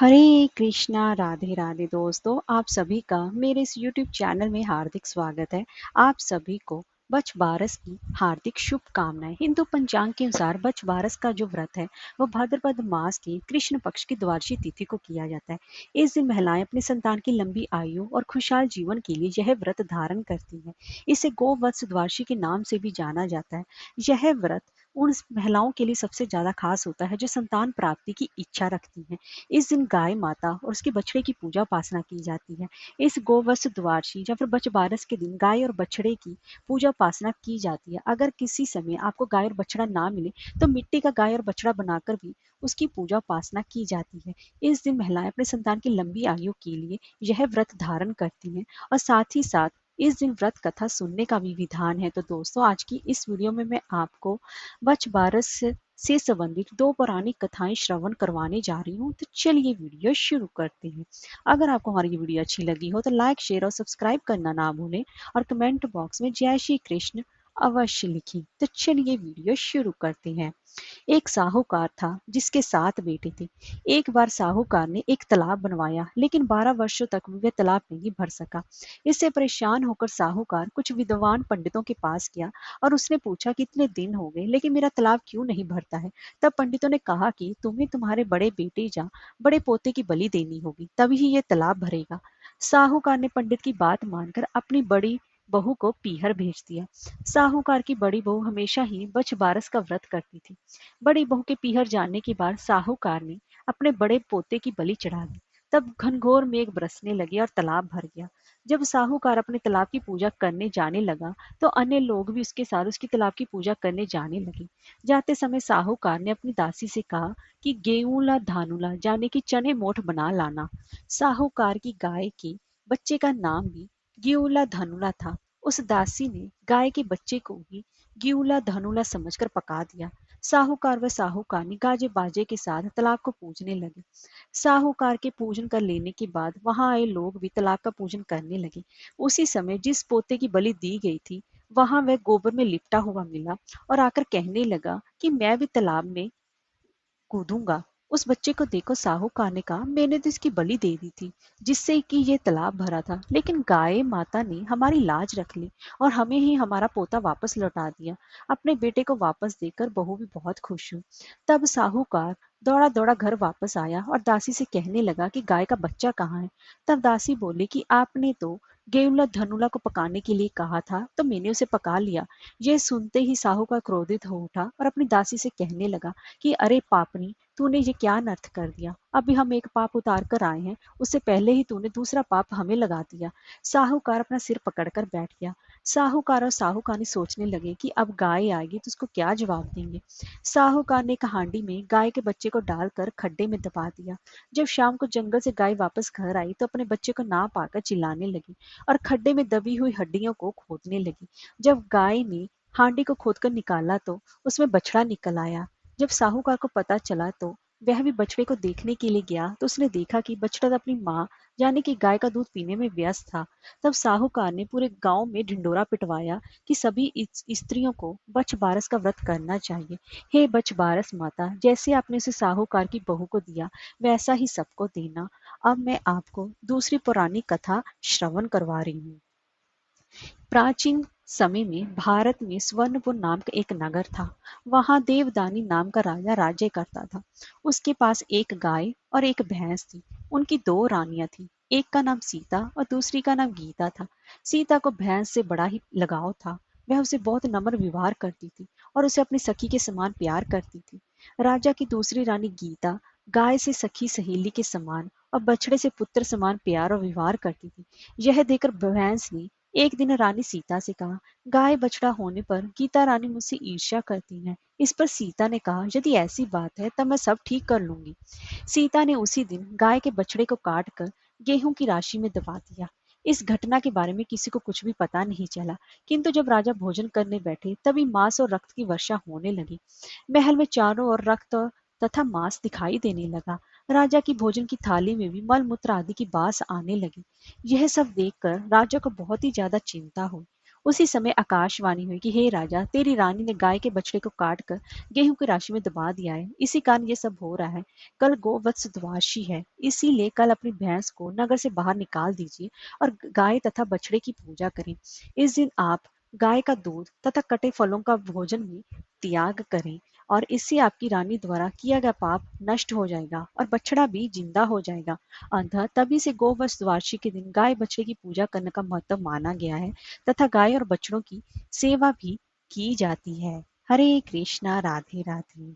हरे कृष्णा राधे राधे दोस्तों, आप सभी का मेरे इस YouTube चैनल में हार्दिक स्वागत है। आप सभी को बछ बारस की हार्दिक शुभकामनाएं। हिंदू पंचांग के अनुसार बछ बारस का जो व्रत है वो भाद्रपद मास की कृष्ण पक्ष की द्वादशी तिथि को किया जाता है। इस दिन महिलाएं अपनी संतान की लंबी आयु और खुशहाल जीवन के लिए यह व्रत धारण करती हैं। इसे गोवत्स द्वादशी के नाम से भी जाना जाता है। यह व्रत उन महिलाओं के लिए सबसे ज्यादा खास होता है जो संतान प्राप्ति की इच्छा रखती हैं। इस दिन गाय माता और उसके बछड़े की पूजा उपासना की जाती है। इस गोवत्स द्वादशी या फिर बछ बारस के दिन गाय और बछड़े की पूजा उपासना की जाती है। अगर किसी समय आपको गाय और बछड़ा ना मिले तो मिट्टी का गाय और बछड़ा बनाकर भी उसकी पूजा उपासना की जाती है। इस दिन महिलाएं अपने संतान की लंबी आयु के लिए यह व्रत धारण करती हैं और साथ ही साथ इस दिन व्रत कथा सुनने का भी विधान है। तो दोस्तों, आज की इस वीडियो में मैं आपको बछ बारस से संबंधित दो पौराणिक कथाएं श्रवण करवाने जा रही हूँ। तो चलिए वीडियो शुरू करते हैं। अगर आपको हमारी ये वीडियो अच्छी लगी हो तो लाइक, शेयर और सब्सक्राइब करना ना भूलें और कमेंट बॉक्स में जय श्री कृष्ण अवश्य लिखें। तो चलिए वीडियो शुरू करते हैं। एक साहूकार था जिसके 7 बेटे थे। एक बार साहूकार ने एक तालाब बनवाया, लेकिन 12 वर्षों तक वह तालाब नहीं भर सका। इससे परेशान होकर साहूकार कुछ विद्वान पंडितों के पास गया और उसने पूछा कि इतने दिन हो गए लेकिन मेरा तालाब क्यों नहीं भरता है। तब पंडितों ने कहा कि तुम्हें तुम्हारे बड़े बेटे या बड़े पोते की बलि देनी होगी, तभी ही ये तालाब भरेगा। साहूकार ने पंडित की बात मानकर अपनी बड़ी बहू को पीहर भेज दिया। साहूकार की बड़ी बहू हमेशा ही बछ बारस का व्रत करती थी। बड़ी बहू के पीहर जाने के बाद साहूकार ने अपने बड़े पोते की बलि चढ़ा दी। तब घनघोर मेघ बरसने लगे और तालाब भर गया। जब साहूकार अपने तालाब की पूजा करने जाने लगा तो अन्य लोग भी उसके साथ उसकी तालाब की पूजा करने जाने लगे। जाते समय साहूकार ने अपनी दासी से कहा कि गेहूंला धानुला जाने की चने मोठ बना लाना। साहूकार की गाय के बच्चे का नाम भी गेहूंला धनुला था। उस दासी ने गाय के बच्चे को भी गेहूंला धनुला समझकर पका दिया। साहूकार व साहूकारनी गाजे बाजे के साथ तालाब को पूजने लगे। साहूकार के पूजन कर लेने के बाद वहां आए लोग भी तालाब का पूजन करने लगे। उसी समय जिस पोते की बलि दी गई थी वहां वह गोबर में लिपटा हुआ मिला और आकर कहने लगा कि मैं भी तालाब में कूदूंगा। उस बच्चे को देखो, साहूकार ने कहा, मैंने तो इसकी बलि दे दी थी जिससे कि ये तालाब भरा था, लेकिन गाय माता ने हमारी लाज रख ली और हमें ही हमारा पोता वापस लौटा दिया। अपने बेटे को वापस देकर बहू भी बहुत खुश हुई। तब साहूकार दौड़ा दौड़ा घर वापस आया और दासी से कहने लगा कि गाय का बच्चा कहाँ है। तब दासी बोली कि आपने तो गेवला धनुला को पकाने के लिए कहा था तो मैंने उसे पका लिया। यह सुनते ही साहूकार क्रोधित हो उठा और अपनी दासी से कहने लगा कि अरे पापनी, तूने ये क्या अनर्थ कर दिया। अभी हम एक पाप उतार कर आए हैं, उससे पहले ही तूने दूसरा पाप हमें लगा दिया। साहूकार अपना सिर पकड़कर बैठ गया। साहूकार और साहूकारनी सोचने लगे कि अब गाय आएगी तो उसको क्या जवाब देंगे। साहूकार ने एक हांडी में गाय के बच्चे को डालकर खड्डे में दबा दिया। जब शाम को जंगल से गाय वापस घर आई तो अपने बच्चे को ना पाकर चिल्लाने लगी और खड्डे में दबी हुई हड्डियों को खोदने लगी। जब गाय ने हांडी को खोदकर निकाला तो उसमें बछड़ा निकल आया। जब साहूकार को पता चला तो वह भी बछड़े को देखने के लिए गया तो उसने देखा कि बछड़ा तो अपनी माँ यानी कि गाय का दूध पीने में व्यस्त था। तब साहूकार ने पूरे गांव में ढिंडोरा पिटवाया कि सभी स्त्रियों को बछ बारस का व्रत करना चाहिए। हे बछ बारस माता, जैसे आपने उसे साहूकार की बहू को दिया वैसा ही सबको देना। अब मैं आपको दूसरी पौराणिक कथा श्रवण करवा रही हूँ। प्राचीन समय में भारत में स्वर्णपुर नाम का एक नगर था। वहां देवदानी नाम का राजा राज्य करता था। उसके पास एक गाय और एक भैंस थी। उनकी 2 रानियां थी। एक का नाम सीता और दूसरी का नाम गीता था। सीता को भैंस से बड़ा ही लगाव था। वह उसे बहुत नम्र व्यवहार करती थी और उसे अपनी सखी के समान प्यार करती थी। राजा की दूसरी रानी गीता गाय से सखी सहेली के समान और बछड़े से पुत्र समान प्यार और व्यवहार करती थी। यह देखकर भैंस ने एक दिन रानी सीता से कहा, गाय बछड़ा होने पर गीता रानी मुझसे ईर्ष्या करती है। इस पर सीता ने कहा, यदि ऐसी बात है तब मैं सब ठीक कर लूंगी। सीता ने उसी दिन गाय के बछड़े को काट कर गेहूं की राशि में दबा दिया। इस घटना के बारे में किसी को कुछ भी पता नहीं चला, किंतु जब राजा भोजन करने बैठे तभी मांस और रक्त की वर्षा होने लगी। महल में चारों ओर रक्त तथा मांस दिखाई देने लगा। राजा की भोजन की थाली में भी मल मूत्र आदि की बास आने लगी। यह सब देखकर राजा को बहुत ही ज्यादा चिंता हुई। उसी समय आकाशवाणी हुई कि हे राजा, तेरी रानी ने गाय के बछड़े को काट कर गेहूं की राशि में दबा दिया है, इसी कारण ये सब हो रहा है। कल गोवत्स द्वादशी है, इसीलिए कल अपनी भैंस को नगर से बाहर निकाल दीजिए और गाय तथा बछड़े की पूजा करें। इस दिन आप गाय का दूध तथा कटे फलों का भोजन भी त्याग करें और इससे आपकी रानी द्वारा किया गया पाप नष्ट हो जाएगा और बछड़ा भी जिंदा हो जाएगा। अतः तभी से गोवत्स द्वादशी के दिन गाय बछड़े की पूजा करने का महत्व माना गया है तथा गाय और बछड़ों की सेवा भी की जाती है। हरे कृष्णा, राधे राधे।